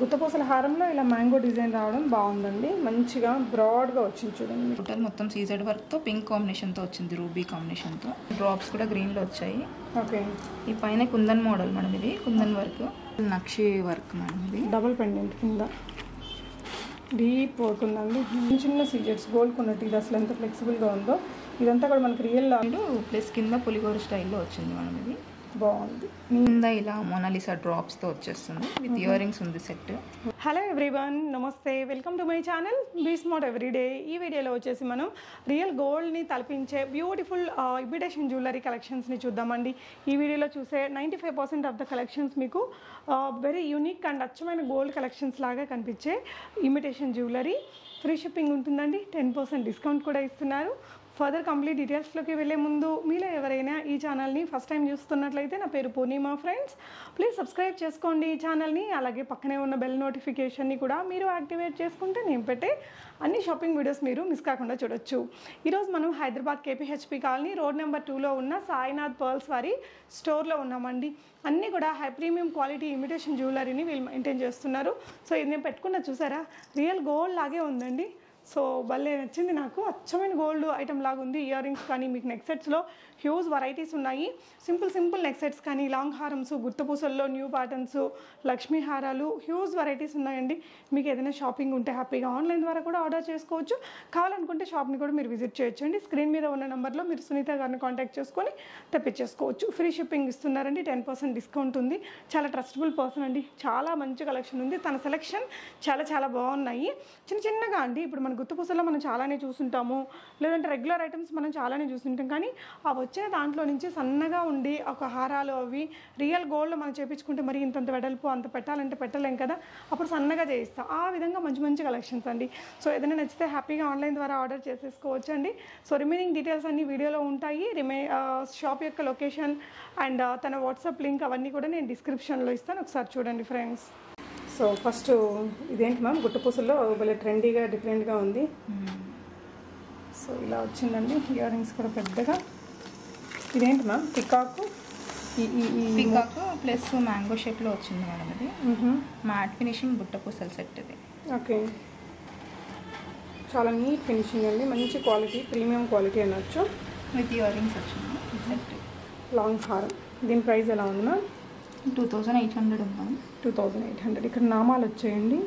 గుత్తపూసల హారంలో ఇలా mango design రావడం బాగుందండి. మంచిగా బ్రాడ్గా వచ్చింది చూడండి. టోటల్ మొత్తం సీజెడ్ వర్క్తో పింక్ కాంబినేషన్తో వచ్చింది, రూబీ కాంబినేషన్తో. డ్రాప్స్ కూడా గ్రీన్లో వచ్చాయి. ఓకే, ఈ పైన కుందన్ మోడల్ మేడం, ఇది కుందన్ వర్క్, నక్షి వర్క్ మేడం. ఇది డబుల్ పెండెంట్ కింద డీప్ వర్క్ ఉందండి. చిన్న సీజెడ్స్ గోల్డ్ కొన్నట్టు. ఇది అసలు ఎంత ఫ్లెక్సిబుల్గా ఉందో. ఇదంతా కూడా మనకి రియల్ ప్లస్ కింద పులిగోరు స్టైల్లో వచ్చింది మేడం. ఇది బాగుంది. కింద ఇలా మోనాలిసా డ్రాప్స్తో వచ్చేస్తుంది, విత్ ఇయర్ రింగ్స్ ఉంది సెట్. హలో ఎవ్రీవన్, నమస్తే, welcome to my channel be smart everyday. ఈ వీడియోలో వచ్చేసి మనం రియల్ గోల్డ్ని తలపించే బ్యూటిఫుల్ ఇమిటేషన్ జ్యువెలరీ కలెక్షన్స్ని చూద్దామండి. ఈ వీడియోలో చూసే 95% ఆఫ్ ద కలెక్షన్స్ మీకు వెరీ యూనిక్ అండ్ అచ్చమైన గోల్డ్ కలెక్షన్స్ లాగా కనిపించే ఇమిటేషన్ జ్యువెలరీ. ఫ్రీ షిప్పింగ్ ఉంటుందండి, 10% డిస్కౌంట్ కూడా ఇస్తున్నారు. ఫర్దర్ కంప్లీట్ డీటెయిల్స్లోకి వెళ్ళే ముందు మీలో ఎవరైనా ఈ ఛానల్ని ఫస్ట్ టైం చూస్తున్నట్లయితే, నా పేరు పూర్ణిమ ఫ్రెండ్స్, ప్లీజ్ సబ్స్క్రైబ్ చేసుకోండి ఈ ఛానల్ని. అలాగే పక్కనే ఉన్న బెల్ నోటిఫికేషన్ని కూడా మీరు యాక్టివేట్ చేసుకుంటే నేను పెట్టే అన్ని షాపింగ్ వీడియోస్ మీరు మిస్ కాకుండా చూడొచ్చు. ఈరోజు మనం Hyderabad KPHP colony road number 2లో ఉన్న సాయినాథ్ పర్ల్స్ వారి స్టోర్లో ఉన్నామండి. అన్నీ కూడా హై ప్రీమియం క్వాలిటీ ఇమిటేషన్ జ్యువెలరీని వీళ్ళు మెయింటైన్ చేస్తున్నారు. సో ఇది నేను పెట్టుకున్న చూసారా, రియల్ గోల్డ్ లాగే ఉందండి. సో భలే నచ్చింది నాకు, అచ్చమైన గోల్డ్ ఐటమ్ లాగా ఉంది. ఇయర్ రింగ్స్ కానీ మీకు నెక్ సెట్స్లో హ్యూజ్ వెరైటీస్ ఉన్నాయి. సింపుల్ నెక్ సెట్స్ కానీ, లాంగ్ హారమ్స్, గుర్తుపూసల్లో న్యూ ప్యాటర్న్స్, లక్ష్మీ హారాలు, హ్యూజ్ వెరైటీస్ ఉన్నాయండి. మీకు ఏదైనా షాపింగ్ ఉంటే హ్యాపీగా ఆన్లైన్ ద్వారా కూడా ఆర్డర్ చేసుకోవచ్చు. కావాలనుకుంటే షాప్ని కూడా మీరు విజిట్ చేయొచ్చు అండి. స్క్రీన్ మీద ఉన్న నెంబర్లో మీరు సునీత గారిని కాంటాక్ట్ చేసుకొని తెప్పించేసుకోవచ్చు. ఫ్రీ షిప్పింగ్ ఇస్తున్నారండి, 10% డిస్కౌంట్ ఉంది. చాలా ట్రస్టబుల్ పర్సన్ అండి, చాలా మంచి కలెక్షన్ ఉంది. తన సెలెక్షన్ చాలా బాగున్నాయి. చిన్నగా అండి, ఇప్పుడు మన గుర్తుపూసల్లో మనం చాలానే చూస్తుంటాము, లేదంటే రెగ్యులర్ ఐటమ్స్ మనం చాలానే చూస్తుంటాం. కానీ ఆ వచ్చిన దాంట్లో నుంచి సన్నగా ఉండి ఒక హారాలు అవి రియల్ గోల్డ్ మనం చేయించుకుంటే మరి ఇంతంత వెడల్పు అంత పెట్టాలంటే పెట్టలేం కదా, అప్పుడు సన్నగా చేయిస్తాం. ఆ విధంగా మంచి కలెక్షన్స్ అండి. సో ఏదైనా నచ్చితే హ్యాపీగా ఆన్లైన్ ద్వారా ఆర్డర్ చేసేసుకోవచ్చు అండి. సో రిమైనింగ్ డీటెయిల్స్ అన్ని వీడియోలో ఉంటాయి. షాప్ యొక్క లొకేషన్ అండ్ తన వాట్సాప్ లింక్ అవన్నీ కూడా నేను డిస్క్రిప్షన్లో ఇస్తాను, ఒకసారి చూడండి ఫ్రెండ్స్. సో ఫస్ట్ ఇదేంటి మ్యామ్, గుట్టపూసల్లో భలే ట్రెండీగా డిఫరెంట్గా ఉంది. సో ఇలా వచ్చిందండి. ఇయర్ రింగ్స్ కూడా పెద్దగా. ఇదేంటి మ్యామ్, పికాక్ ప్లస్ మ్యాంగో షేప్లో వచ్చింది మేడం. ఇది మ్యాట్ ఫినిషింగ్ గుట్టపూసల సెట్ ఇది. ఓకే, చాలా నీట్ ఫినిషింగ్ అండి, మంచి క్వాలిటీ, ప్రీమియం క్వాలిటీ అనొచ్చు. విత్ ఇయర్ రింగ్స్ వచ్చింది సెట్. లాంగ్ హారం, దీని ప్రైస్ ఎలా ఉంది మ్యామ్? 2800 ఉంది. 2800. ఇక్కడ నామాలు వచ్చాయండి,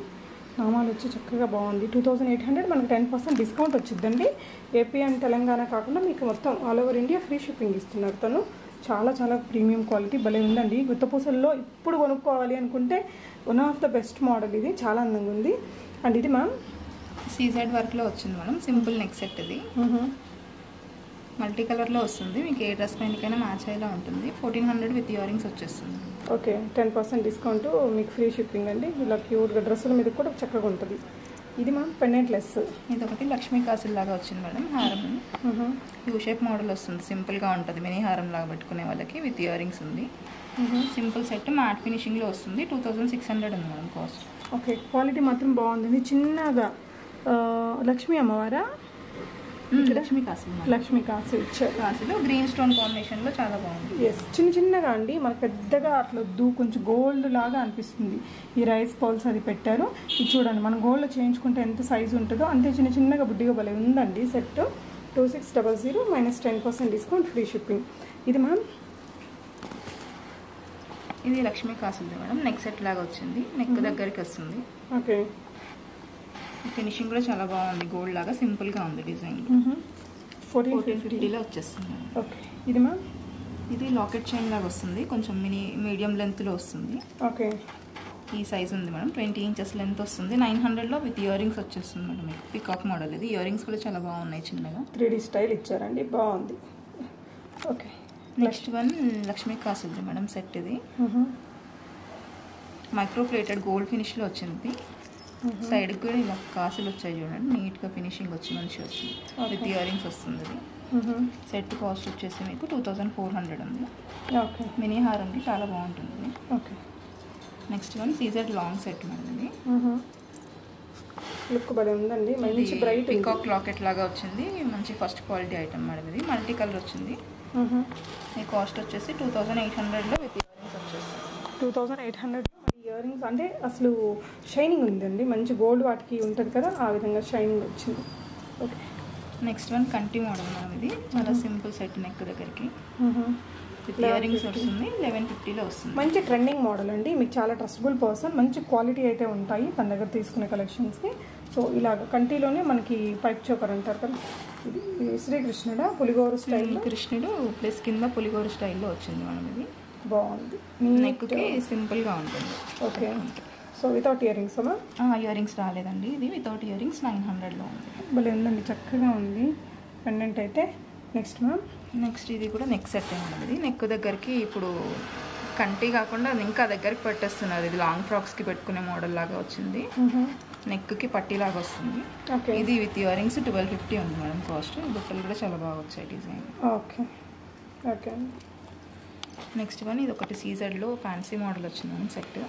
నామాలు వచ్చి చక్కగా బాగుంది. 2800 మనకు 10% డిస్కౌంట్ వచ్చిందండి. ఏపీ అండ్ తెలంగాణ కాకుండా మీకు మొత్తం all over India free shipping ఇస్తున్నారు తను. చాలా ప్రీమియం క్వాలిటీ భలే ఉందండి. గుత్తపూసల్లో ఇప్పుడు కొనుక్కోవాలి అనుకుంటే one of the best model ఇది, చాలా అందంగా ఉంది. అండ్ ఇది మ్యామ్ సీజెడ్ వర్క్లో వచ్చింది మేడం, సింపుల్ నెక్ సెట్ ఇది. మల్టీ కలర్లో వస్తుంది, మీకు ఏ డ్రెస్ పైనకైనా మ్యాచ్ అయ్యేలా ఉంటుంది. 1400 విత్ ఇయర్ రింగ్స్ వచ్చేస్తుంది. ఓకే, 10% డిస్కౌంట్, మీకు ఫ్రీ షిప్పింగ్ అండి. ఇలా క్యూట్గా డ్రెస్సుల మీద కూడా చక్కగా ఉంటుంది. ఇది మ్యామ్ పెండెంట్లెస్. ఇది ఒకటి లక్ష్మీ కాసుల లాగా వచ్చింది మేడం, హారం యూ షేప్ మోడల్ వస్తుంది, సింపుల్గా ఉంటుంది. మినీ హారం లాగా పెట్టుకునే వాళ్ళకి విత్ ఇయర్ రింగ్స్ ఉంది. సింపుల్ సెట్ మ్యాట్ ఫినిషింగ్లో వస్తుంది. 2600 ఉంది మేడం కాస్ట్. ఓకే, క్వాలిటీ మాత్రం బాగుంది. చిన్నగా లక్ష్మీ అమ్మవారా? లక్ష్మీ కాసులు, లక్ష్మీ కాసులు గ్రీన్ స్టోన్ కాంబినేషన్లో చాలా బాగుంది. ఎస్, చిన్నగా అండి, మనకు పెద్దగా అట్లా వద్దు, కొంచెం గోల్డ్ లాగా అనిపిస్తుంది. ఈ రైస్ పౌల్స్ అది పెట్టారు. ఇది చూడండి, మనం గోల్డ్లో చేయించుకుంటే ఎంత సైజు ఉంటుందో అంతే చిన్నగా బుడ్డిగా భలే ఉందండి set. 2600 minus 10% discount, free shipping. ఇది మ్యామ్, ఇది లక్ష్మీ కాసులు మేడం, నెక్ సెట్ లాగా వచ్చింది, నెక్ దగ్గరికి వస్తుంది. ఓకే, ఫినిషింగ్ కూడా చాలా బాగుంది, గోల్డ్ లాగా సింపుల్గా ఉంది డిజైన్. 1450లో వచ్చేస్తుంది. ఓకే, ఇది మ్యామ్, ఇది లాకెట్ చైన్ లాగా వస్తుంది, కొంచెం మీడియం లెంత్లో వస్తుంది. ఓకే, ఈ సైజ్ ఉంది మేడం, 20 ఇంచెస్ లెంత్ వస్తుంది. 900లో విత్ ఇయర్ రింగ్స్ వచ్చేస్తుంది మేడం. మీకు పికాక్ మోడల్ ఇది. ఇయర్ రింగ్స్ కూడా చాలా బాగున్నాయి, చిన్నగా 3D స్టైల్ ఇచ్చారండి, బాగుంది. ఓకే, నెక్స్ట్ వన్ లక్ష్మీ కాసులు మేడం సెట్. ఇది మైక్రో ప్లేటెడ్ గోల్డ్ ఫినిష్లో వచ్చింది. సైడ్కి కూడా ఇలా కాసులు వచ్చాయి చూడండి, నీట్గా ఫినిషింగ్ వచ్చి మంచిగా వచ్చింది. విత్ ఇయర్ రింగ్స్ వస్తుంది. ఇది సెట్ కాస్ట్ వచ్చేసి మీకు 2400 ఉంది. ఓకే, మినీ హారంకి చాలా బాగుంటుంది. Okay, next one CZ long set madam. ఇది లుక్ భలే ఉందండి, మంచి బ్రైట్ పికాక్ లాకెట్ లాగా వచ్చింది, మంచి ఫస్ట్ క్వాలిటీ ఐటమ్ మేడం. ఇది మల్టీ కలర్ వచ్చింది. ఈ కాస్ట్ వచ్చేసి 2800లో విత్ ఇయర్ రింగ్స్ వచ్చేస్తుంది. 2800 ఇయర్ రింగ్స్ అంటే అసలు షైనింగ్ ఉందండి, మంచి గోల్డ్ వాటికి ఉంటుంది కదా ఆ విధంగా షైనింగ్ వచ్చింది. ఓకే, నెక్స్ట్ వన్ కంటి మోడల్ మేడం. ఇది చాలా సింపుల్ సెట్ నెక్ దగ్గరికి విత్ ఇయర్ రింగ్స్ వస్తుంది. 1150లో వస్తుంది. మంచి ట్రెండింగ్ మోడల్ అండి, మీకు చాలా ట్రస్టబుల్ పర్సన్, మంచి క్వాలిటీ అయితే ఉంటాయి తన దగ్గర తీసుకునే కలెక్షన్స్కి. సో ఇలాగ కంటిలోనే మనకి పైప్ చోకర్ అంటారు కదా, ఇది శ్రీకృష్ణుడా పులిగోరు స్టైల్, కృష్ణుడు ప్లస్ కింద పులిగోరు స్టైల్లో వచ్చింది మనం. ఇది బాగుంది, నెక్కి సింపుల్గా ఉంటుంది. Okay, so without ear rings అమ్మా? ఇయర్ రింగ్స్ రాలేదండి, ఇది వితౌట్ ఇయర్ రింగ్స్ 900లో ఉంది. భలే ఉందండి, చక్కగా ఉంది పెండెంట్ అయితే. నెక్స్ట్ మ్యామ్, నెక్స్ట్ ఇది కూడా నెక్ సెట్ అయింది. ఇది నెక్ దగ్గరికి ఇప్పుడు కంటి కాకుండా ఇంకా దగ్గరికి పెట్టేస్తున్నారు. ఇది లాంగ్ ఫ్రాక్స్కి పెట్టుకునే మోడల్ లాగా వచ్చింది. నెక్కి పట్టీలాగా వస్తుంది. ఓకే, ఇది విత్ ఇయర్ రింగ్స్ 1250 ఉంది మేడం కాస్ట్. బుట్టలు కూడా చాలా బాగా వచ్చాయి design. Okay okay. Next one ఇది ఒకటి సీజర్లో ఫ్యాన్సీ మోడల్ వచ్చింది మేడం సెట్.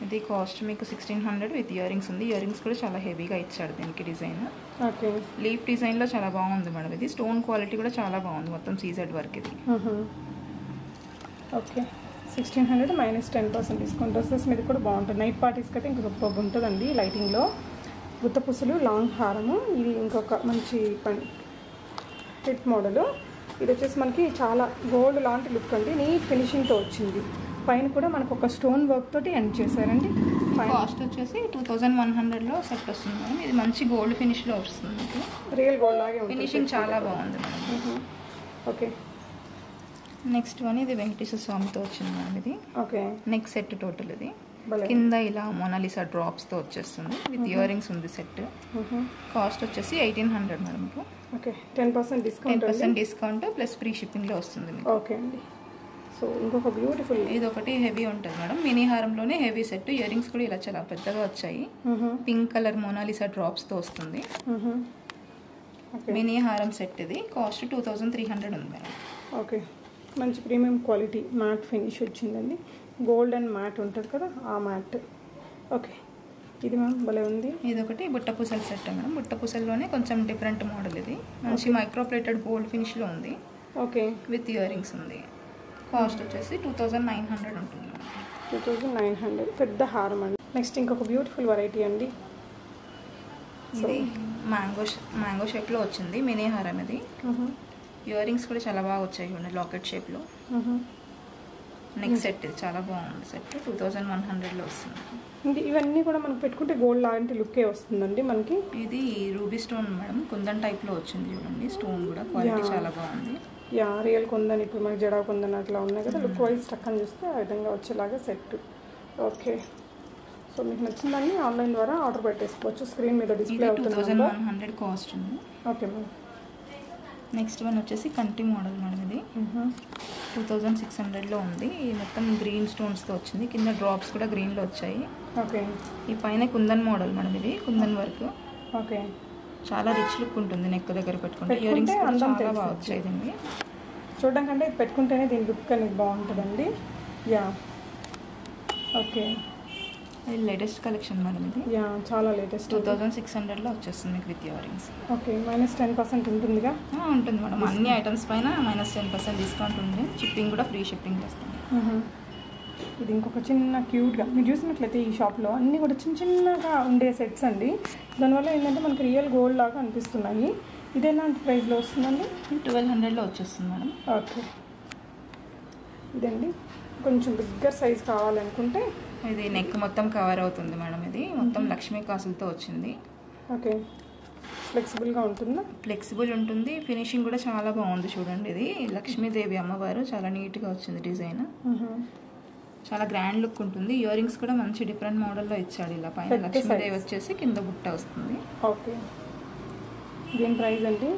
ఇది కాస్ట్ మీకు 1600 విత్ ఇయర్ రింగ్స్ ఉంది. ఇయర్ రింగ్స్ కూడా చాలా హెవీగా ఇచ్చాడు దీనికి డిజైన్. ఓకే, లీఫ్ డిజైన్లో చాలా బాగుంది మేడం. ఇది స్టోన్ క్వాలిటీ కూడా చాలా బాగుంది, మొత్తం సీజెడ్ వర్క్ ఇది. Okay, 1600 minus 10% discount. డ్రెస్సెస్ మీద కూడా బాగుంటుంది, నైట్ పార్టీస్కి అయితే ఇంకొక గొప్ప ఉంటుందండి. లైటింగ్లో గుత్తపుసలు లాంగ్ హారము, ఇది ఇంకొక మంచి హిట్ మోడలు. ఇది వచ్చేసి మనకి చాలా గోల్డ్ లాంటి లుక్ అండి, నీట్ ఫినిషింగ్తో వచ్చింది. పైన కూడా మనకు ఒక స్టోన్ వర్క్ తోటి ఎండ్ చేశారండి. కాస్ట్ వచ్చేసి 2100లో సెట్ వస్తుంది మేడం. ఇది మంచి గోల్డ్ ఫినిష్లో వస్తుంది, రియల్ గోల్డ్ లాగే ఫినిషింగ్ చాలా బాగుంది మేడం. ఓకే, నెక్స్ట్ వన్ ఇది వెంకటేశ్వర స్వామితో వచ్చింది మేడం. ఇది ఓకే, నెక్ సెట్ టోటల్. ఇది కింద ఇలా మొనాలిసా డ్రాప్స్తో వచ్చేస్తుంది విత్ ఇయర్ రింగ్స్ ఉంది సెట్. కాస్ట్ వచ్చేసి 1800 madam. Okay, 10% discount, 10% discount plus free షిప్పింగ్లో వస్తుంది మీకు. ఓకే అండి. సో ఇంకొక బ్యూటిఫుల్, ఇది ఒకటి హెవీ ఉంటుంది మేడం, మినీ హారంలోనే హెవీ సెట్. ఇయర్ రింగ్స్ కూడా ఇలా చాలా పెద్దగా వచ్చాయి. పింక్ కలర్ మొనాలిసా డ్రాప్స్తో వస్తుంది. మినీ హారం సెట్. ఇది కాస్ట్ 2300 ఉంది మేడం. ఓకే, మంచి ప్రీమియం క్వాలిటీ మ్యాట్ ఫినిష్ వచ్చిందండి, గోల్డ్ అండ్ మ్యాట్ ఉంటుంది కదా ఆ మ్యాట్. ఓకే, ఇది మ్యామ్ భలే ఉంది. ఇది ఒకటి బుట్ట పూసల సెట్ మేడం. బుట్ట పూసల్లోనే కొంచెం డిఫరెంట్ మోడల్. ఇది మంచి మైక్రో ప్లేటెడ్ గోల్డ్ ఫినిష్లో ఉంది. ఓకే, విత్ ఇయర్ రింగ్స్ ఉంది. కాస్ట్ వచ్చేసి 2900 ఉంటుంది. 2900, పెద్ద హారం అండి. నెక్స్ట్ ఇంకొక బ్యూటిఫుల్ వెరైటీ అండి, ఇది మ్యాంగో షేప్లో వచ్చింది మినీ హారం. ఇది ఇయర్ రింగ్స్ కూడా చాలా బాగా వచ్చాయి చూడండి, లాకెట్ షేప్లో. నెక్ సెట్ ఇది చాలా బాగుంది సెట్. 2100లో వస్తుంది. ఇవన్నీ కూడా మనకు పెట్టుకుంటే గోల్డ్ లాంటి లుక్కే వస్తుందండి మనకి. ఇది రూబీ స్టోన్ మేడం, కుందన్ టైప్లో వచ్చింది చూడండి. స్టోన్ కూడా క్వాలిటీ చాలా బాగుంది. రియల్ కుందన్, ఇప్పుడు మనకి జడా కుందన్ అట్లా ఉన్నాయి కదా, లుక్ వైజ్ టక్కని చూస్తే ఆ విధంగా వచ్చేలాగా సెట్. ఓకే, సో మీకు నచ్చిందని ఆన్లైన్ ద్వారా ఆర్డర్ పెట్టేసుకోవచ్చు. స్క్రీన్ మీద డిస్ప్లే అవుతుంది. 2100 కాస్ట్ ఉంది. Okay madam. నెక్స్ట్ వన్ వచ్చేసి కంటి మోడల్ మేడం. ఇది 2600లో ఉంది. ఈ మొత్తం గ్రీన్ స్టోన్స్తో వచ్చింది, కింద డ్రాప్స్ కూడా గ్రీన్లో వచ్చాయి. ఓకే, ఈ పైన కుందన్ మోడల్ మేడం. ఇది కుందన్ వర్క్. ఓకే, చాలా రిచ్ లుక్ ఉంటుంది నెక్ దగ్గర పెట్టుకుంటే. ఇయర్ రింగ్స్ కూడా చాలా బాగా వచ్చాయి దీన్ని. చూడడం కంటే ఇది పెట్టుకుంటేనే దీని లుక్ అనేది బాగుంటుందండి. యా, ఓకే, ఇది లేటెస్ట్ కలెక్షన్ మేడం. ఇది యా చాలా లేటెస్ట్. 2600లో వచ్చేస్తుంది మీకు with ear rings. Okay, minus 10% ఉంటుందిగా? ఉంటుంది మేడం, అన్ని ఐటమ్స్ పైన మైనస్ 10% డిస్కౌంట్ ఉంది. షిప్పింగ్ కూడా ఫ్రీ షిప్పింగ్ చేస్తుంది. ఇది ఇంకొక చిన్న క్యూట్గా మీరు చూసినట్లయితే ఈ షాప్లో అన్నీ కూడా చిన్న చిన్నగా ఉండే సెట్స్ అండి. దానివల్ల ఏంటంటే మనకి రియల్ గోల్డ్ లాగా అనిపిస్తున్నాయి. ఇది ఎలాంటి ప్రైస్లో వస్తుందండి? 1200లో వచ్చేస్తుంది మేడం. ఓకే, ఇదండి కొంచెం బిగ్గర్ సైజ్ కావాలనుకుంటే ఇది నెక్ మొత్తం కవర్ అవుతుంది మేడం. ఇది మొత్తం లక్ష్మీ కాసులతో వచ్చింది. ఓకే, ఫ్లెక్సిబుల్గా ఉంటుందా? ఫ్లెక్సిబుల్ ఉంటుంది, ఫినిషింగ్ కూడా చాలా బాగుంది చూడండి. ఇది లక్ష్మీదేవి అమ్మవారు, చాలా నీట్గా వచ్చింది డిజైన్. చాలా గ్రాండ్ లుక్ ఉంటుంది. ఇయర్ రింగ్స్ కూడా మంచి డిఫరెంట్ మోడల్లో ఇచ్చాడు. ఇలా పైన లక్ష్మీదేవి వచ్చేసి కింద బుట్ట వస్తుంది. ఓకే, దీని ప్రైస్ అండి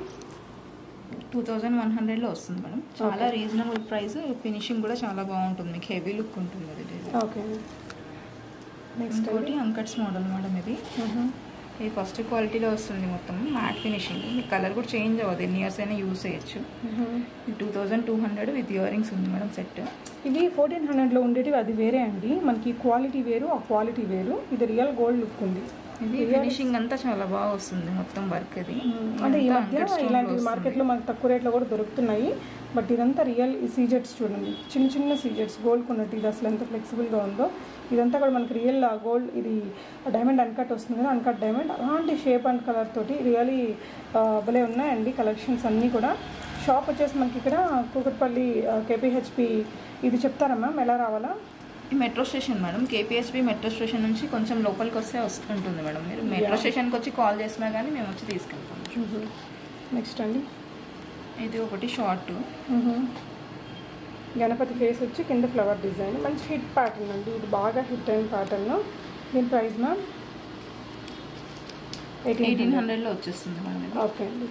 2100లో వస్తుంది మేడం. చాలా రీజనబుల్ ప్రైస్, ఫినిషింగ్ కూడా చాలా బాగుంటుంది, మీకు హెవీ లుక్ ఉంటుంది అది డిజైన్. ఓకే, నెక్స్ట్ ఒకటి అంకట్స్ మోడల్ మేడం. ఇది ఇది ఫస్ట్ క్వాలిటీలో వస్తుంది, మొత్తం మ్యాట్ ఫినిషింగ్. మీ కలర్ కూడా చేంజ్ అవ్వదు, ఎన్ని ఇయర్స్ అయినా యూస్ చేయొచ్చు. 2200 విత్ ఇయర్ రింగ్స్ ఉంది మేడం సెట్. ఇది 1400లో ఉండేటివి అది వేరే అండి, మనకి క్వాలిటీ వేరు, ఆ క్వాలిటీ వేరు. ఇది రియల్ గోల్డ్ లుక్ ఉంది. ఇది ఫినిషింగ్ అంతా చాలా బాగా వస్తుంది మొత్తం వర్క్ ఇది. అంటే ఈ మధ్య ఇలాంటి మార్కెట్లో మనకు తక్కువ రేట్లో కూడా దొరుకుతున్నాయి. బట్ ఇదంతా రియల్ సీజెట్స్ చూడండి, చిన్న చిన్న సీజెట్స్ గోల్డ్ కొన్నట్టు. ఇది అసలు ఎంత ఫ్లెక్సిబుల్గా ఉందో. ఇదంతా కూడా మనకి రియల్ గోల్డ్, ఇది డైమండ్ అన్కట్ వస్తుంది కదా, అన్కట్ డైమండ్, అలాంటి షేప్ అండ్ కలర్ తోటి రియలీ భలే ఉన్నాయండి కలెక్షన్స్ అన్నీ కూడా. షాప్ వచ్చేసి మనకి ఇక్కడ కూకట్పల్లి కేపీహెచ్పి. ఇది చెప్తారా మ్యామ్ ఎలా రావాలా? ఈ metro station madam, KPHB metro station నుంచి కొంచెం లోపలికి వస్తే వస్తుంటుంది మేడం. మీరు మెట్రో స్టేషన్కి వచ్చి కాల్ చేసినా కానీ మేము వచ్చి తీసుకెళ్తాం. నెక్స్ట్ అండి ఇది ఒకటి షార్ట్ గణపతి ఫేస్ వచ్చి కింద ఫ్లవర్ డిజైన్, మంచి హిట్ ప్యాటర్న్ అండి. ఇది బాగా హిట్ అయిన ప్యాటర్న్. దీని ప్రైస్ మ్యామ్ 1800లో వచ్చేస్తుంది మేడం. ఓకే అండి.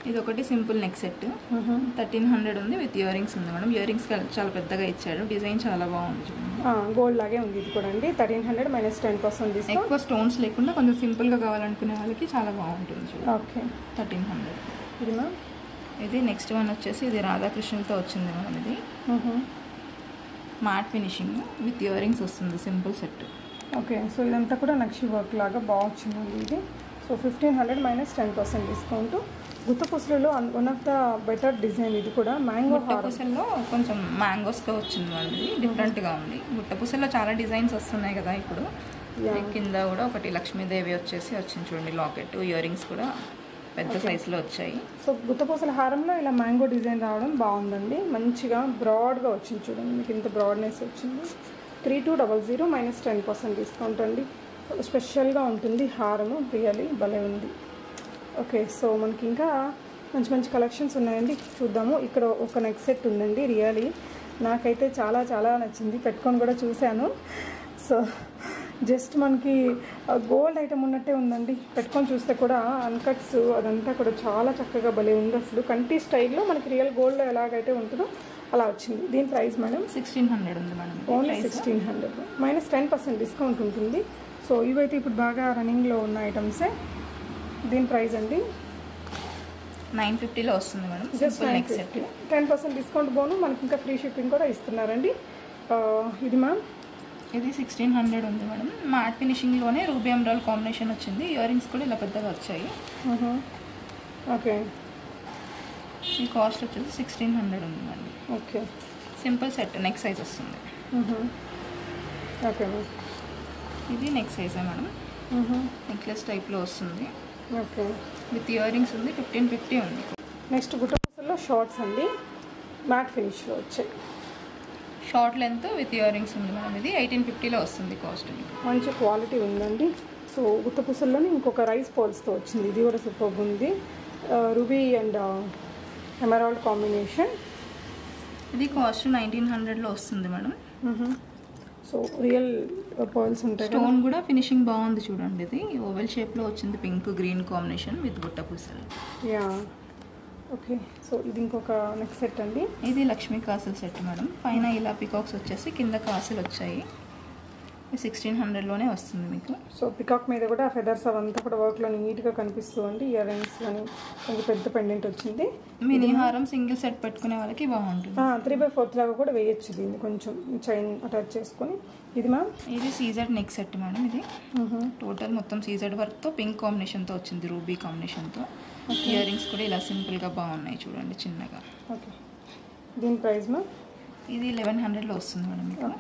ఇది ఒకటి సింపుల్ నెక్ సెట్ 1300 ఉంది, విత్ ఇయర్ రింగ్స్ ఉంది మేడం. ఇయర్ రింగ్స్ చాలా పెద్దగా ఇచ్చాడు, డిజైన్ చాలా బాగుంది చూడండి. గోల్డ్ లాగే ఉంది ఇది కూడా అండి. 1300 మైనస్ 10% డిస్కౌంట్. ఎక్కువ స్టోన్స్ లేకుండా కొంచెం సింపుల్గా కావాలనుకునే వాళ్ళకి చాలా బాగుంటుంది చూడండి. ఓకే 1300. ఇది మ్యామ్ ఇది నెక్స్ట్ వన్ వచ్చేసి ఇది రాధాకృష్ణులతో వచ్చింది మేడం. ఇది matte finishing with ear rings వస్తుంది, సింపుల్ సెట్. ఓకే, సో ఇదంతా కూడా నక్షి వర్క్ లాగా బాగా వచ్చిందండి ఇది. So 1500 minus 10% discount. గుత్తపూసలలో one of the better design ఇది కూడా. మ్యాంగో గుట్టపూసల్లో కొంచెం మ్యాంగోస్తో వచ్చింది మేడం. ఇది డిఫరెంట్గా ఉంది. గుట్టపూసల్లో చాలా డిజైన్స్ వస్తున్నాయి కదా ఇప్పుడు. కింద కూడా ఒకటి లక్ష్మీదేవి వచ్చేసి వచ్చింది చూడండి, లాకెట్, ఇయర్ రింగ్స్ కూడా పెద్ద సైజులో వచ్చాయి. సో గుత్తపూసల హారంలో ఇలా మ్యాంగో డిజైన్ రావడం బాగుందండి. మంచిగా బ్రాడ్గా వచ్చింది చూడండి, మీకు ఇంత బ్రాడ్నెస్ వచ్చింది. 3200 మైనస్ 10% డిస్కౌంట్ అండి. స్పెషల్గా ఉంటుంది హారము, రియలీ భలే ఉంది. ఓకే, సో మనకి ఇంకా మంచి మంచి కలెక్షన్స్ ఉన్నాయండి, చూద్దాము. ఇక్కడ ఒక నెక్ సెట్ ఉందండి, రియలీ నాకైతే చాలా చాలా నచ్చింది, పెట్టుకొని కూడా చూశాను. సో జస్ట్ మనకి గోల్డ్ ఐటమ్ ఉన్నట్టే ఉందండి, పెట్టుకొని చూస్తే కూడా అన్కట్స్ అదంతా కూడా చాలా చక్కగా భలే ఉంది. అసలు కంటి స్టైల్లో మనకి రియల్ గోల్డ్లో ఎలాగైతే ఉంటుందో అలా వచ్చింది. దీని ప్రైస్ మేడం 1600 ఉంది మేడం. ఓన్లీ 1600 మైనస్ 10% డిస్కౌంట్ ఉంటుంది. సో ఇవైతే ఇప్పుడు బాగా రన్నింగ్లో ఉన్న ఐటమ్సే. దీని ప్రైస్ అండి 950లో వస్తుంది మేడం. జస్ట్ 10% డిస్కౌంట్ బోను, మనకి ఇంకా ఫ్రీ షిప్పింగ్ కూడా ఇస్తున్నారండి. ఇది మ్యామ్ ఇది 1600 ఉంది మేడం. మ్యాట్ ఫినిషింగ్లోనే రూబీ ఎమరాల్డ్ కాంబినేషన్ వచ్చింది. ఇయర్ రింగ్స్ కూడా ఇలా పెద్దగా వచ్చాయి. ఓకే, ఈ కాస్ట్ వచ్చేసి 1600 ఉంది madam. Okay, simple set, neck size వస్తుంది. Okay ma'am. ఇది నెక్ సైజే మేడం, నెక్లెస్ టైప్లో వస్తుంది. ఓకే, విత్ ఇయర్ రింగ్స్ ఉంది. 1550 ఉంది. నెక్స్ట్ గుట్టపూసల్లో షార్ట్స్ అండి, మ్యాట్ ఫినిష్లో వచ్చాయి. Short length with ear rings ఉంది మేడం. ఇది 1850లో వస్తుంది కాస్ట్. మంచి క్వాలిటీ ఉందండి. సో గుత్తపూసల్లోనే ఇంకొక రైస్ పోల్స్తో వచ్చింది, ఇది కూడా సూపర్ ఉంది. Ruby and emerald combination. ఇది కాస్ట్ 1900లో వస్తుంది మేడం. సో రియల్ పర్ల్స్ ఉంటాయి. స్టోన్ కూడా ఫినిషింగ్ బాగుంది చూడండి. ఇది ఓవెల్ షేప్లో వచ్చింది, పింక్ గ్రీన్ కాంబినేషన్ విత్ గుట్టపూసలు. Yeah, okay. సో ఇది ఇంకొక నెక్ సెట్ అండి. ఇది లక్ష్మీ కాసుల సెట్ మేడం. పైన ఇలా పికాక్స్ వచ్చేసి కింద కాసులు వచ్చాయి. 1600లోనే వస్తుంది మీకు. సో పికాక్ మీద కూడా ఫెదర్స్ అవంతా కూడా వర్క్లో నీట్గా కనిపిస్తుంది. ఇయర్ రింగ్స్ కానీ కొంచెం పెద్ద పెండెంట్ వచ్చింది. మినీ హారం సింగిల్ సెట్ పెట్టుకునే వాళ్ళకి బాగుంటుంది. 3/4 లాగా కూడా వేయచ్చు దీన్ని, కొంచెం చైన్ అటాచ్ చేసుకొని. ఇది మ్యామ్ ఇది సీజెడ్ నెక్ సెట్ మేడం. ఇది టోటల్ మొత్తం సీజెడ్ వర్క్తో పింక్ కాంబినేషన్తో వచ్చింది, రూబీ కాంబినేషన్తో. ఇయర్ రింగ్స్ కూడా ఇలా సింపుల్గా బాగున్నాయి చూడండి, చిన్నగా. ఓకే, దీని ప్రైస్ మ్యామ్ ఇది 1100లో వస్తుంది మేడం మీకు.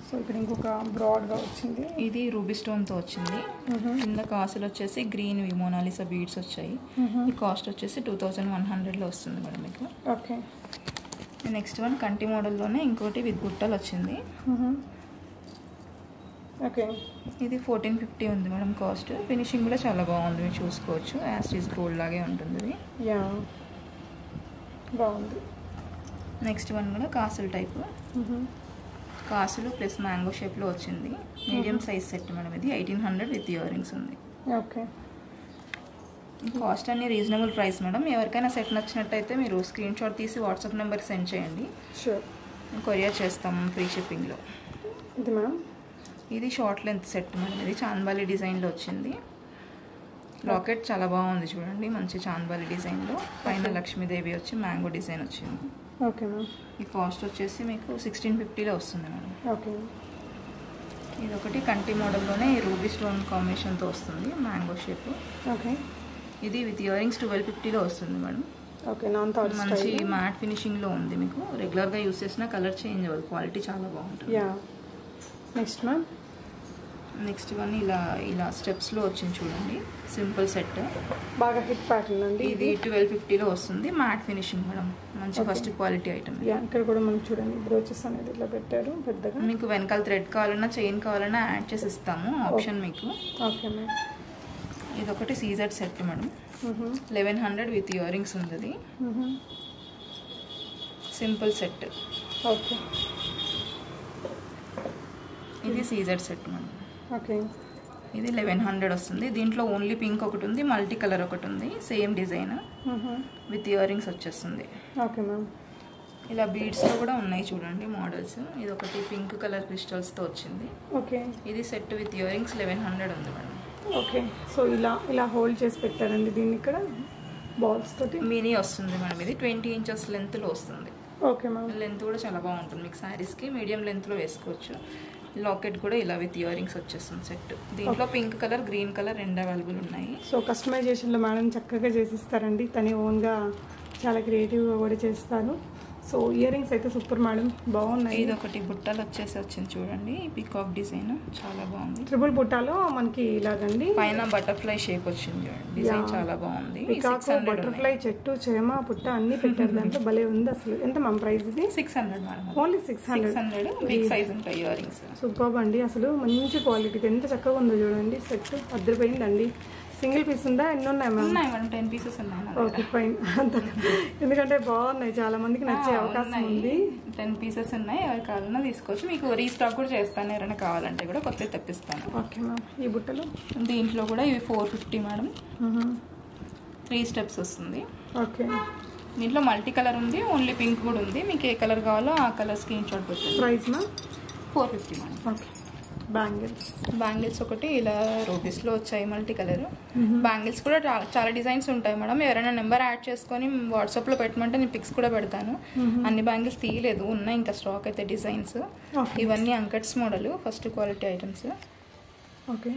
సో ఇక్కడ ఇంకొక బ్రాడ్గా వచ్చింది. ఇది రూబీ స్టోన్తో వచ్చింది. కింద కాసులు వచ్చేసి గ్రీన్ మోనాలిసా బీడ్స్ వచ్చాయి. ఈ కాస్ట్ వచ్చేసి 2100లో వస్తుంది మేడం మీకు. ఓకే, నెక్స్ట్ వన్ కంటి మోడల్లోనే ఇంకోటి విత్ గుట్టలు వచ్చింది. ఓకే, ఇది 1450 ఉంది మేడం కాస్ట్. ఫినిషింగ్ కూడా చాలా బాగుంది, మీరు చూసుకోవచ్చు. యాస్టీస్ గోల్డ్ లాగే ఉంటుంది ఇది. యా, బాగుంది. నెక్స్ట్ వన్ కూడా కాసులు టైప్, కాసులు ప్లస్ మ్యాంగో షేప్లో వచ్చింది. Medium size set madam. ఇది 1800 విత్ ఇయర్ రింగ్స్ ఉంది. ఓకే, కాస్ట్ అన్ని రీజనబుల్ ప్రైస్ మేడం. ఎవరికైనా సెట్ నచ్చినట్టయితే మీరు స్క్రీన్ షాట్ తీసి వాట్సాప్ నెంబర్కి సెండ్ చేయండి, షూర్ కొరియర్ చేస్తాము ఫ్రీ షిప్పింగ్లో. ఇది మ్యామ్ ఇది షార్ట్ లెంత్ సెట్ మేడం. ఇది చాంద్బాలి డిజైన్లో వచ్చింది. లాకెట్ చాలా బాగుంది చూడండి, మంచి చాంద్బాలి డిజైన్లో. పైన లక్ష్మీదేవి వచ్చి మ్యాంగో డిజైన్ వచ్చింది. Okay ma'am. ఈ కాస్ట్ వచ్చేసి మీకు 1650లో వస్తుంది మేడం. ఓకే, ఇది ఒకటి కంటి మోడల్లోనే రూబీ స్టోన్ కాంబినేషన్తో వస్తుంది, మ్యాంగో షేప్. ఓకే, ఇది విత్ ఇయర్ రింగ్స్ 1250లో వస్తుంది మేడం. ఓకే, నాన్ థాట్ మంచి మ్యాట్ ఫినిషింగ్లో ఉంది. మీకు రెగ్యులర్గా యూస్ చేసిన కలర్ చేంజ్ అవ్వదు, క్వాలిటీ చాలా బాగుంటుంది. Yeah. Next ma'am, next one ఇలా స్టెప్స్లో వచ్చింది చూడండి, సింపుల్ సెట్. బాగా హిట్ ప్యాటర్న్ అండి. ఇది 1250లో వస్తుంది, మ్యాట్ ఫినిషింగ్ మేడం. మంచి ఫస్ట్ క్వాలిటీ ఐటమ్. యా, ఇక్కడ కూడా మనం చూడండి బ్రోచెస్ అనేది ఇట్లా పెట్టారు పెద్దగా. మీకు వెనకాల థ్రెడ్ కావాలన్నా చైన్ కావాలన్నా యాడ్ చేసి ఇస్తాము, ఆప్షన్ మీకు. Okay ma'am. ఇది ఒకటి CZ set madam, 1100 with ear rings ఉంది. Simple set. ఓకే, ఇది సీజెడ్ సెట్ మేడం. ఓకే, ఇది 1100 వస్తుంది. దీంట్లో ఓన్లీ పింక్ ఒకటి ఉంది, మల్టీ కలర్ ఒకటి ఉంది, same design with ear rings వచ్చేస్తుంది. Okay ma'am. ఇలా బీడ్స్లో కూడా ఉన్నాయి చూడండి మోడల్స్. ఇది ఒకటి పింక్ కలర్ క్రిస్టల్స్తో వచ్చింది. ఓకే, ఇది సెట్ విత్ ఇయర్ రింగ్స్ 1100 ఉంది మేడం. ఓకే, సో ఇలా హోల్డ్ చేసి పెట్టారండి దీన్ని ఇక్కడ బాల్స్ తోటి. మినీ వస్తుంది మేడం, ఇది 20 ఇంచెస్ లెంత్లో వస్తుంది. Okay ma'am. లెంత్ కూడా చాలా బాగుంటుంది, మీకు శారీస్కి మీడియం లెంత్లో వేసుకోవచ్చు. లాకెట్ కూడా ఇలా విత్ ఇయర్ రింగ్స్ వచ్చేస్తుంది సెట్. దీంట్లో పింక్ కలర్, గ్రీన్ కలర్ రెండు అవైలబుల్ ఉన్నాయి. సో కస్టమైజేషన్లో మేడం చక్కగా చేసిస్తారండి, తనే ఓన్గా చాలా క్రియేటివ్గా కూడా చేస్తారు. సో ఇయర్ రింగ్స్ అయితే సూపర్ మేడం, బాగున్నాయి. ఇది ఒకటి బుట్టలు వచ్చింది చూడండి, పికాక్ డిజైన్ చాలా బాగుంది. ట్రిపుల్ బుట్టాలో మనకి ఇలాగండి, పైన బటర్ఫ్లై షేప్ వచ్చింది చూడండి, డిజైన్ చాలా బాగుంది. పికాక్, బటర్ఫ్లై, చెట్టు, చేమ, పుట్ట అన్ని పెట్టారు దాంట్లో, భలే ఉంది అసలు. ఎంత మ్యామ్ ప్రైస్ ఇది? 600 మేడం. ఓన్లీ 600. బిగ్ సైజ్ ఉంటాయి ఇయర్ రింగ్స్. సూపర్ అండి, అసలు మంచి క్వాలిటీకి ఎంత చక్కగా ఉందో చూడండి. సెట్ అద్దరిపోయిందండి. సింగిల్ పీస్ ఉందా, ఎన్ని ఉన్నాయి మ్యామ్? ఉన్నాయి మేడం, 10 పీసెస్ ఉన్నాయి. Okay fine. అంత ఎందుకంటే బాగున్నాయి, చాలా మందికి నచ్చే అవకాశం ఉంది. 10 పీసెస్ ఉన్నాయి, ఎవరు కావాలన్నా తీసుకోవచ్చు. మీకు రీస్టాక్ కూడా చేస్తాను, ఎవరైనా కావాలంటే కూడా కొత్తవి తెప్పిస్తాను. Okay ma'am. ఈ బుట్టలు దీంట్లో కూడా ఇవి 450 మేడం. 3 స్టెప్స్ వస్తుంది. ఓకే, దీంట్లో మల్టీ కలర్ ఉంది, ఓన్లీ పింక్ కూడా ఉంది. మీకు ఏ కలర్ కావాలో ఆ కలర్ స్క్రీన్ షాట్ పెట్టండి. Price ma'am 450 madam. Okay. Bangles ఒకటి ఇలా రూబీస్లో వచ్చాయి, మల్టీ కలర్ బ్యాంగిల్స్ కూడా చాలా డిజైన్స్ ఉంటాయి మేడం. ఎవరైనా నెంబర్ యాడ్ చేసుకొని వాట్సాప్లో పెట్టమంటే నేను పిక్స్ కూడా పెడతాను. అన్ని బ్యాంగిల్స్ తీయలేదు, ఉన్నాయి ఇంకా స్టాక్ అయితే డిజైన్స్. ఇవన్నీ uncuts model, first quality items. Okay,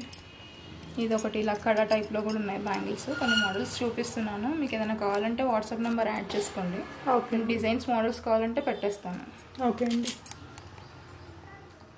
ఇది ఒకటి ఇలా కడా టైప్లో కూడా ఉన్నాయి బ్యాంగిల్స్. కొన్ని మోడల్స్ చూపిస్తున్నాను, మీకు ఏదైనా కావాలంటే వాట్సాప్ నెంబర్ యాడ్ చేసుకోండి. ఓకే, డిజైన్స్ మోడల్స్ కావాలంటే పెట్టేస్తాను. ఓకే అండి.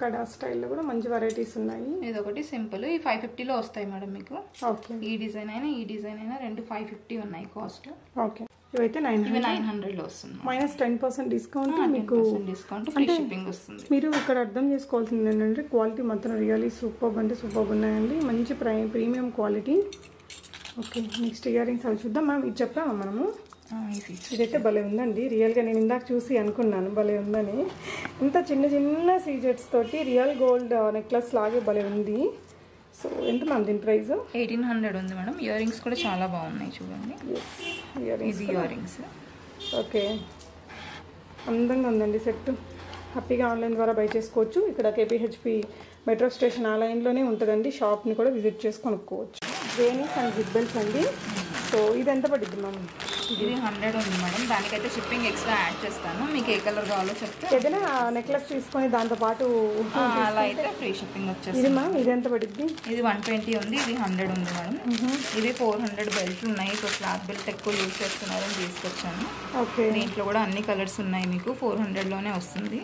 కడా స్టైల్లో కూడా మంచి వెరైటీస్ ఉన్నాయి. ఇది ఒకటి సింపుల్, ఈ 550లో వస్తాయి మేడం మీకు. ఓకే, ఈ డిజైన్ అయినా రెండు 550 ఉన్నాయి కాస్ట్. ఓకే, ఇవైతే 900లో వస్తుంది. -10% డిస్కౌంట్ మీకు. డిస్కౌంట్, ఫ్రీ షిప్పింగ్ వస్తుంది. మీరు ఇక్కడ అర్థం చేసుకోవాల్సింది ఏంటంటే క్వాలిటీ మాత్రం రియల్లీ సూపర్ అంటే సూపర్ ఉన్నాయండి, మంచి premium quality. Okay, next ear rings అవి చూద్దాం మ్యామ్. ఇది చెప్పామా మనము? ఇదైతే భలే ఉందండి, రియల్గా నేను ఇందాక చూసి అనుకున్నాను భలే ఉందని. ఇంత చిన్న సీజెట్స్ తోటి రియల్ గోల్డ్ నెక్లెస్ లాగే భలే ఉంది. సో ఎంత మ్యామ్ దీని ప్రైస్? 1800 ఉంది మేడం. ఇయర్ రింగ్స్ కూడా చాలా బాగున్నాయి చూడండి. ఇది ఇయర్ రింగ్స్. ఓకే, అందంగా ఉందండి సెట్. హ్యాపీగా ఆన్లైన్ ద్వారా బై చేసుకోవచ్చు. ఇక్కడ కేపీహెచ్పి మెట్రో స్టేషన్ ఆ లైన్లోనే ఉంటుందండి, షాప్ని కూడా విజిట్ చేసి కొనుక్కోవచ్చు. వేణీస్ అండ్ జిబ్బెల్స్ అండి. సో ఇది ఎంత పడుతుంది మ్యామ్? ఇది 100 ఉంది మేడం, దానికైతే షిప్పింగ్ ఎక్స్ట్రా యాడ్ చేస్తాను. మీకు ఏ కలర్ కావాలో చెప్తే. ఏదైనా నెక్లెస్ తీసుకొని దాంతో పాటు అలా అయితే ఫ్రీ షిప్పింగ్ వచ్చేస్తుంది. ఇది మ్యామ్ ఇది ఎంత పడుద్ది? ఇది 120 ఉంది, ఇది 100 ఉంది మేడం. ఇది 400 బెల్ట్ ఉన్నాయి. ఇప్పుడు ఫ్లాట్ బెల్ట్ ఎక్కువ యూజ్ చేస్తున్నారని తీసుకొచ్చాను. ఓకే, దీంట్లో కూడా అన్ని కలర్స్ ఉన్నాయి. మీకు 400లోనే వస్తుంది.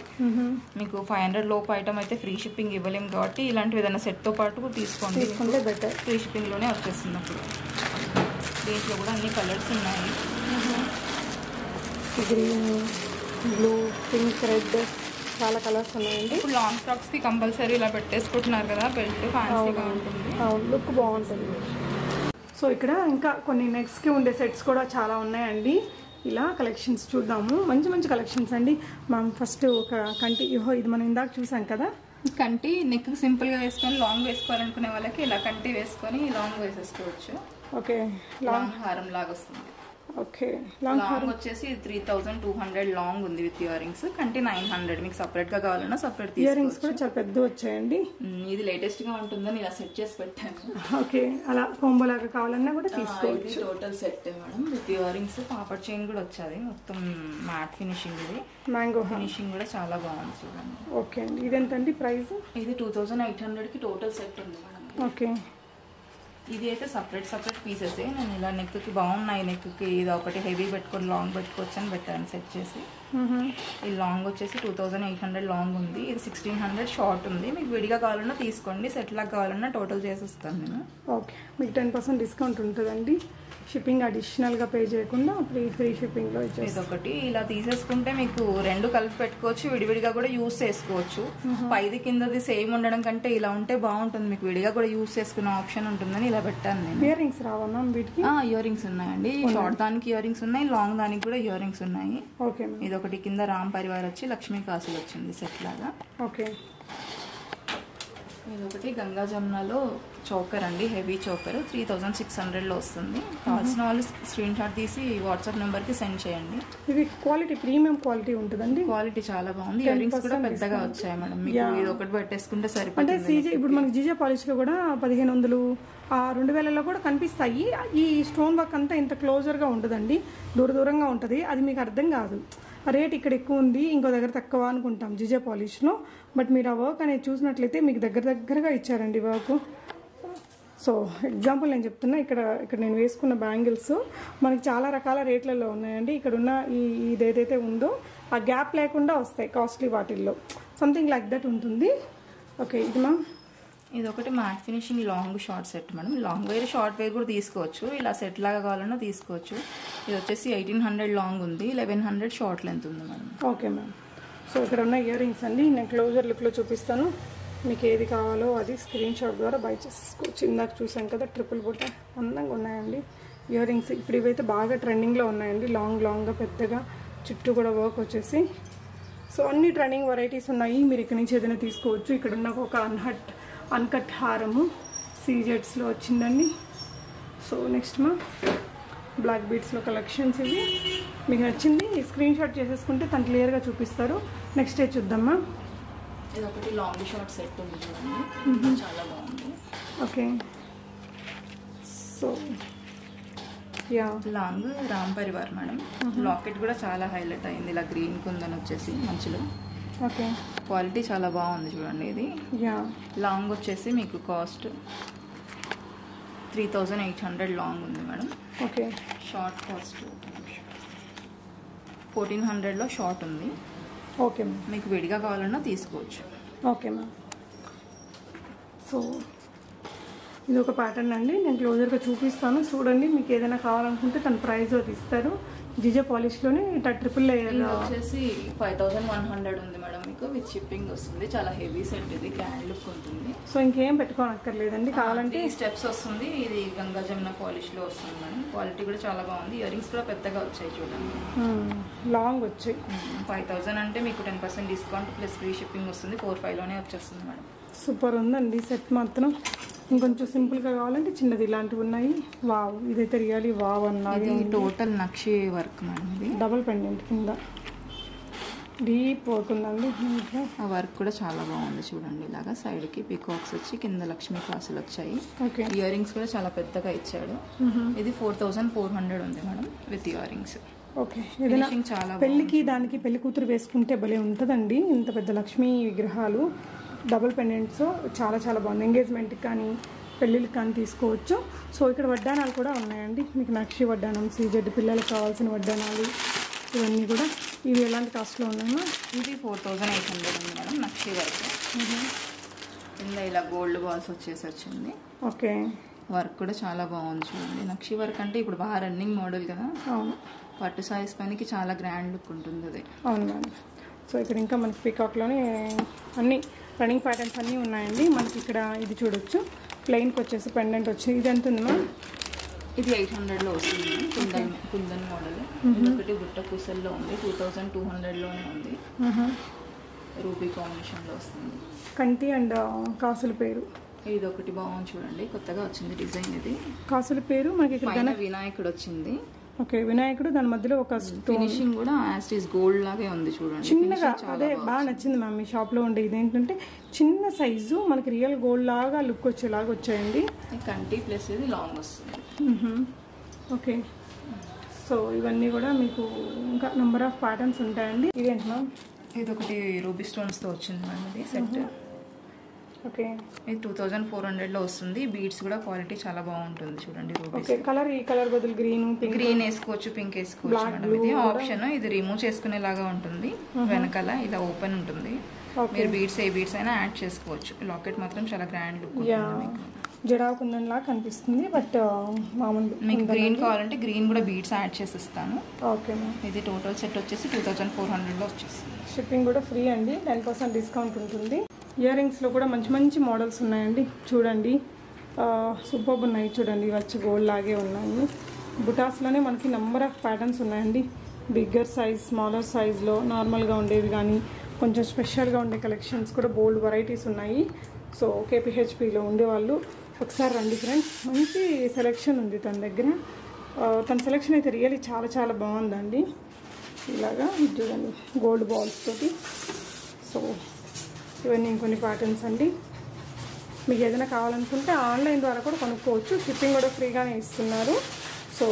మీకు 500 లోపు ఐటమ్ అయితే ఫ్రీ షిప్పింగ్ ఇవ్వలేము కాబట్టి ఇలాంటివి ఏదైనా సెట్తో పాటు తీసుకుంటే బెటర్. ఫ్రీ షిప్పింగ్లోనే వచ్చేస్తుంది. అప్పుడు దీంట్లో కూడా అన్ని కలర్స్ ఉన్నాయి. గ్రీన్, బ్లూ, పింక్, రెడ్ చాలా కలర్స్ ఉన్నాయండి. ఇప్పుడు లాంగ్ ఫ్రాక్స్కి కంపల్సరీ ఇలా పెట్టేసుకుంటున్నారు కదా, బెల్ట్ ఫ్యాన్సీగా ఉంటుంది, లుక్ బాగుంటుంది. సో ఇక్కడ ఇంకా కొన్ని నెక్స్ట్కి ఉండే సెట్స్ కూడా చాలా ఉన్నాయండి. ఇలా కలెక్షన్స్ చూద్దాము, మంచి కలెక్షన్స్ అండి. మనం ఫస్ట్ ఒక కంటి, ఇది మనం ఇందాక చూసాం కదా, కంటి నెక్ సింపుల్గా వేసుకొని లాంగ్ వేసుకోవాలనుకునే వాళ్ళకి ఇలా కంటి వేసుకొని లాంగ్ వేసేసుకోవచ్చు. ఓకే, లాంగ్ హారం లాగా వస్తుంది. ఓకే. లాంగ్ లాంగ్ వచ్చేసి 3200 లాంగ్ ఉంది విత్ ఇయర్ రింగ్స్. కంటే 900 మీకు సపరేట్ గా కావాలన్నా సపరేట్ ఇయర్ రింగ్స్ కూడా చాలా పెద్ద వచ్చాయండి. ఇది లేటెస్ట్ గా ఉంటుందని ఇలా సెట్ చేసి పెట్టాను. ఓకే, అలా కాంబో లాగా కావాలన్నా కూడా తీసుకోవచ్చు. Total set madam with ear rings. Papad chain కూడా వచ్చాది, మొత్తం మ్యాట్ ఫినిషింగ్. ఇది మ్యాంగో ఫినిషింగ్ కూడా చాలా బాగుంది చూడండి. ఓకే అండి, ఇదెంతండి ప్రైస్? ఇది 2800 కి టోటల్ సెట్ ఉంది మేడం. ఓకే, ఇది అయితే సపరేట్ పీసెస్. నేను ఇలా నెక్కి బాగున్నాయి, నెక్కి ఇది ఒకటి హెవీ పెట్టుకొని లాంగ్ పెట్టుకోవచ్చు అని పెట్టాను సెట్ చేసి. ఈ లాంగ్ వచ్చేసి 2800 లాంగ్ ఉంది. ఇది 1600 షార్ట్ ఉంది. మీకు విడిగా కావాలన్నా తీసుకోండి, సెట్ లాగా కావాలన్నా టోటల్ చేసిస్తాను నేను. ఓకే, మీకు 10% డిస్కౌంట్ ఉంటుందండి. షిప్పింగ్ అడిషనల్గా పే చేయకుండా ఫ్రీ షిప్పింగ్లో ఇచ్చేది. ఇది ఒకటి ఇలా తీసేసుకుంటే మీకు రెండు కలిపి పెట్టుకోవచ్చు, విడివిడిగా కూడా యూస్ చేసుకోవచ్చు. పైది కిందది సేమ్ ఉండడం కంటే ఇలా ఉంటే బాగుంటుంది, మీకు విడిగా కూడా యూస్ చేసుకునే ఆప్షన్ ఉంటుందని ఇలా పెట్టాను నేను. ఇయర్ రింగ్స్ రావా మ్యామ్ వీటికి? ఇయర్ రింగ్స్ ఉన్నాయండి. షార్ట్ దానికి ఇయర్ రింగ్స్ ఉన్నాయి, లాంగ్ దానికి కూడా ఇయర్ రింగ్స్ ఉన్నాయి. ఓకే, ఇది ఒకటి కింద రామ్ పరివార్ వచ్చి లక్ష్మీ కాసులు వచ్చింది సెట్ లాగా. ఓకే, ఇది ఒకటి గంగా జమునాలో చోకర్ అండి, హెవీ చోకర్ 3600లో వస్తుంది. కావాల్సిన వాళ్ళు స్క్రీన్ షాట్ తీసి వాట్సాప్ నెంబర్కి సెండ్ చేయండి. ఇది క్వాలిటీ ప్రీమియం క్వాలిటీ ఉంటుందండి. క్వాలిటీ చాలా బాగుంది. ఇయర్ రింగ్స్ కూడా పెద్దగా వచ్చాయి మేడం. మీకు ఇది ఒకటి పెట్టేసుకుంటే సరిపోతుంది. అంటే సీజే ఇప్పుడు మనకి జీజే పాలిష్లో కూడా 1500 2000లో కూడా కనిపిస్తాయి. ఈ స్టోన్ వర్క్ అంతా ఇంత క్లోజర్గా ఉండదండి, దూరంగా ఉంటుంది. అది మీకు అర్థం కాదు. రేట్ ఇక్కడ ఎక్కువ ఉంది, ఇంకో దగ్గర తక్కువ అనుకుంటాం జీజే పాలిష్లో. బట్ మీరు ఆ వర్క్ అనేది చూసినట్లయితే మీకు దగ్గరగా ఇచ్చారండి వర్క్. సో ఎగ్జాంపుల్ నేను చెప్తున్నా, ఇక్కడ నేను వేసుకున్న బ్యాంగిల్స్ మనకి చాలా రకాల రేట్లలో ఉన్నాయండి. ఇక్కడ ఉన్న ఇది ఏదైతే ఉందో ఆ గ్యాప్ లేకుండా వస్తాయి కాస్ట్లీ వాటిల్లో. సంథింగ్ లైక్ దట్ ఉంటుంది. ఓకే, ఇది మ్యామ్ ఇది ఒకటి matte finishing long short set madam. Long wear short wear కూడా తీసుకోవచ్చు, ఇలా సెట్ లాగా కావాలన్నా తీసుకోవచ్చు. ఇది వచ్చేసి 1800 లాంగ్ ఉంది, 1100 షార్ట్ లెంత్ ఉంది మేడం. Okay ma'am. సో ఇక్కడ ఉన్న ఇయర్ రింగ్స్ అండి, నేను క్లోజర్ లుక్లో చూపిస్తాను. మీకు ఏది కావాలో అది స్క్రీన్ షాట్ ద్వారా బై చేసుకోవచ్చు. ఇందాక చూసాం కదా ట్రిపుల్ బుట్ట, అందంగా ఉన్నాయండి ఇయర్ రింగ్స్. ఇప్పుడు ఇవైతే బాగా ట్రెండింగ్లో ఉన్నాయండి, లాంగ్గా పెద్దగా చుట్టూ కూడా వర్క్ వచ్చేసి. సో అన్ని ట్రెండింగ్ వెరైటీస్ ఉన్నాయి, మీరు ఇక్కడ నుంచి ఏదైనా తీసుకోవచ్చు. ఇక్కడ ఉన్న ఒక అన్కట్ హారము సీజెట్స్లో వచ్చిందండి. సో నెక్స్ట్ మా బ్లాక్ బీడ్స్లో కలెక్షన్స్ ఇవి. మీకు నచ్చింది స్క్రీన్ షాట్ చేసేసుకుంటే తను క్లియర్గా చూపిస్తారు. నెక్స్ట్ డే చూద్దామా. ఇది ఒకటి లాంగ్ షార్ట్ సెట్ ఉంది చూడండి, చాలా బాగుంది. Okay, so yeah long Ram Parivar madam. Locket కూడా చాలా హైలైట్ అయింది, ఇలా గ్రీన్ కుందని వచ్చేసి మంచిలో. ఓకే, క్వాలిటీ చాలా బాగుంది చూడండి. ఇది యా లాంగ్ వచ్చేసి మీకు కాస్ట్ 3800 లాంగ్ ఉంది మేడం. ఓకే, షార్ట్ కాస్ట్ 1400లో షార్ట్ ఉంది. ఓకే మ్యామ్, మీకు విడిగా కావాలన్నా తీసుకోవచ్చు. Okay ma'am. సో ఇది ఒక ప్యాటర్న్ అండి, నేను క్లోజర్గా చూపిస్తాను చూడండి. మీకు ఏదైనా కావాలనుకుంటే తన ప్రైస్ అది ఇస్తారు. జీజే పాలిష్లోనే ఇట్లా ట్రిపుల్ లేయర్ వచ్చేసి 5100 ఉంది మేడం. మీకు విత్ షిప్పింగ్ వస్తుంది. చాలా హెవీ సెట్, ఇది గ్రాండ్ లుక్ ఉంటుంది. సో ఇంకేం పెట్టుకోనక్కర్లేదండి, కావాలంటే స్టెప్స్ వస్తుంది. ఇది గంగా జమున పాలిష్లో వస్తుంది మేడం. క్వాలిటీ కూడా చాలా బాగుంది. ఇయర్ రింగ్స్ కూడా పెద్దగా వచ్చాయి చూడండి, లాంగ్ వచ్చాయి. 5000 అంటే మీకు 10% డిస్కౌంట్ ప్లస్ ఫ్రీ షిప్పింగ్ వస్తుంది. 4500లోనే వచ్చేస్తుంది మేడం. సూపర్ ఉందండి సెట్ మాత్రం. ఇంకొంచెం సింపుల్గా కావాలంటే చిన్నది ఇలాంటివి ఉన్నాయి. వావ్, ఇదైతే రియల్లీ వావ్ అన్నది. ఇది టోటల్ నక్షి వర్క్ మేడం. ఇది డబుల్ పెండెంట్ కింద డీప్ వర్క్ ఉందండి. ఆ వర్క్ కూడా చాలా బాగుంది చూడండి. ఇలాగా సైడ్కి పికాక్స్ వచ్చి కింద లక్ష్మీ కాసులు వచ్చాయి. ఓకే, ఇయర్ రింగ్స్ కూడా చాలా పెద్దగా ఇచ్చాడు. ఇది 4400 ఉంది madam with ear rings. Okay, ఏదైనా చాలా పెళ్ళికి దానికి పెళ్లి కూతురు వేసుకుంటే భలే ఉంటుందండి. ఇంత పెద్ద లక్ష్మీ విగ్రహాలు డబుల్ పెండెంట్స్ చాలా బాగుంది. ఎంగేజ్మెంట్కి కానీ పెళ్ళిళ్ళకి కానీ తీసుకోవచ్చు. సో ఇక్కడ వడ్డానాలు కూడా ఉన్నాయండి. మీకు నక్షి వడ్డానం, సీజెడ్ పిల్లలకు కావాల్సిన వడ్డానాలు ఇవన్నీ కూడా. ఇవి ఎలాంటి కాస్ట్లో ఉన్నాయో. ఇది 4800 ఉంది మేడం నక్షి వర్క్. కింద ఇలా గోల్డ్ బాల్స్ వచ్చేసి వచ్చింది. ఓకే, వర్క్ కూడా చాలా బాగుంది చూడండి. నక్షి వర్క్ అంటే ఇప్పుడు బాగా రన్నింగ్ మోడల్ కదా. అవును, పట్టు సారీస్ పనికి చాలా గ్రాండ్ లుక్ ఉంటుంది అది. అవును మేడం. సో ఇక్కడ ఇంకా మనకి పీకాక్లోనే అన్ని రన్నింగ్ ప్యాటర్న్స్ అన్నీ ఉన్నాయండి. మనకి ఇక్కడ ఇది చూడొచ్చు, ప్లెయిన్కి వచ్చేసి పెండెంట్ వచ్చింది. ఇది ఎంత ఉంది మ్యామ్? ఇది 800లో వస్తుంది. కుందన్ మోడల్. ఒకటి బుట్ట పూసల్లో ఉంది, 2200లోనే ఉంది. రూబీ కాంబినేషన్లో వస్తుంది. కంటి అండ్ కాసుల పేరు. ఇది ఒకటి బాగుంది చూడండి, కొత్తగా వచ్చింది డిజైన్. ఇది కాసుల పేరు మనకి ఇక్కడ వినాయకుడు వచ్చింది. ఓకే, వినాయకుడు దాని మధ్యలో ఒక ఫినిషింగ్ కూడా యాజ్ ఇట్ ఈస్ గోల్డ్ లాగే ఉంది చూడండి. చిన్నగా అదే బాగా నచ్చింది మ్యామ్ ఈ షాప్లో ఉండే. ఇదేంటంటే చిన్న సైజు మనకి రియల్ గోల్డ్ లాగా లుక్ వచ్చేలాగా వచ్చాయండి. కంటి ప్లస్ ఇది లాంగ్ వస్తుంది. ఓకే, సో ఇవన్నీ కూడా మీకు ఇంకా నెంబర్ ఆఫ్ ప్యాటర్న్స్ ఉంటాయండి. ఇదేంటి మ్యామ్? ఇది ఒకటి రూబీ స్టోన్స్తో వచ్చింది మ్యామ్. ఇది సెట్. ఓకే, ఇది 2400లో వస్తుంది. బీడ్స్ కూడా క్వాలిటీ చాలా బాగుంటుంది చూడండి. రూబీస్ కలర్ ఈ కలర్ బదులు గ్రీన్ వేసుకోవచ్చు, పింక్ వేసుకోవచ్చు మేడం. ఇది ఆప్షన్. ఇది రిమూవ్ చేసుకునేలాగా ఉంటుంది. వెనకాల ఇలా ఓపెన్ ఉంటుంది. మీరు బీడ్స్ ఏ బీడ్స్ అయినా యాడ్ చేసుకోవచ్చు. లాకెట్ మాత్రం చాలా గ్రాండ్ లుక్ ఉంటుంది. జడా కుందన్ లాగా కనిపిస్తుంది. బట్ మామూలు మీకు గ్రీన్ కావాలంటే గ్రీన్ కూడా బీడ్స్ యాడ్ చేసి ఇస్తాను. Okay ma'am. ఇది టోటల్ సెట్ వచ్చేసి 2400లో వచ్చేస్తుంది. షిప్పింగ్ కూడా ఫ్రీ అండి. 10% డిస్కౌంట్ ఉంటుంది. ఇయర్ రింగ్స్లో కూడా మంచి మంచి మోడల్స్ ఉన్నాయండి. చూడండి, సూపర్ ఉన్నాయి చూడండి. వచ్చి గోల్డ్ లాగే ఉన్నాయి. బుటాస్లోనే మనకి నెంబర్ ఆఫ్ ప్యాటర్న్స్ ఉన్నాయండి. బిగ్గర్ సైజ్, స్మాలర్ సైజ్లో నార్మల్గా ఉండేవి కానీ కొంచెం స్పెషల్గా ఉండే కలెక్షన్స్ కూడా బోల్డ్ వెరైటీస్ ఉన్నాయి. సో కేపీహెచ్పిలో ఉండేవాళ్ళు ఒకసారి రండి ఫ్రెండ్స్. మంచి సెలెక్షన్ ఉంది తన దగ్గర. తన సెలెక్షన్ అయితే రియల్లీ చాలా చాలా బాగుందండి. ఇలాగా చూడండి గోల్డ్ బాల్స్ తోటి. సో ఇవన్నీ ఇంకొన్ని ప్యాటర్న్స్ అండి. మీకు ఏదైనా కావాలనుకుంటే ఆన్లైన్ ద్వారా కూడా కొనుక్కోవచ్చు. షిప్పింగ్ కూడా ఫ్రీగానే ఇస్తున్నారు. సో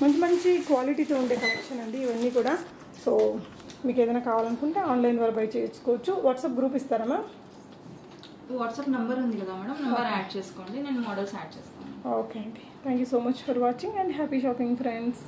మంచి మంచి క్వాలిటీతో ఉండే కలెక్షన్ అండి ఇవన్నీ కూడా. సో మీకు ఏదైనా కావాలనుకుంటే ఆన్లైన్ ద్వారా బై చేసుకోవచ్చు. వాట్సాప్ గ్రూప్ ఇస్తారా మ్యామ్? వాట్సాప్ నెంబర్ ఉంది కదా మేడం, నెంబర్ యాడ్ చేసుకోండి. నేను మోడల్స్ యాడ్ చేస్తాను. ఓకే అండి. Thank you so much for watching and happy shopping friends.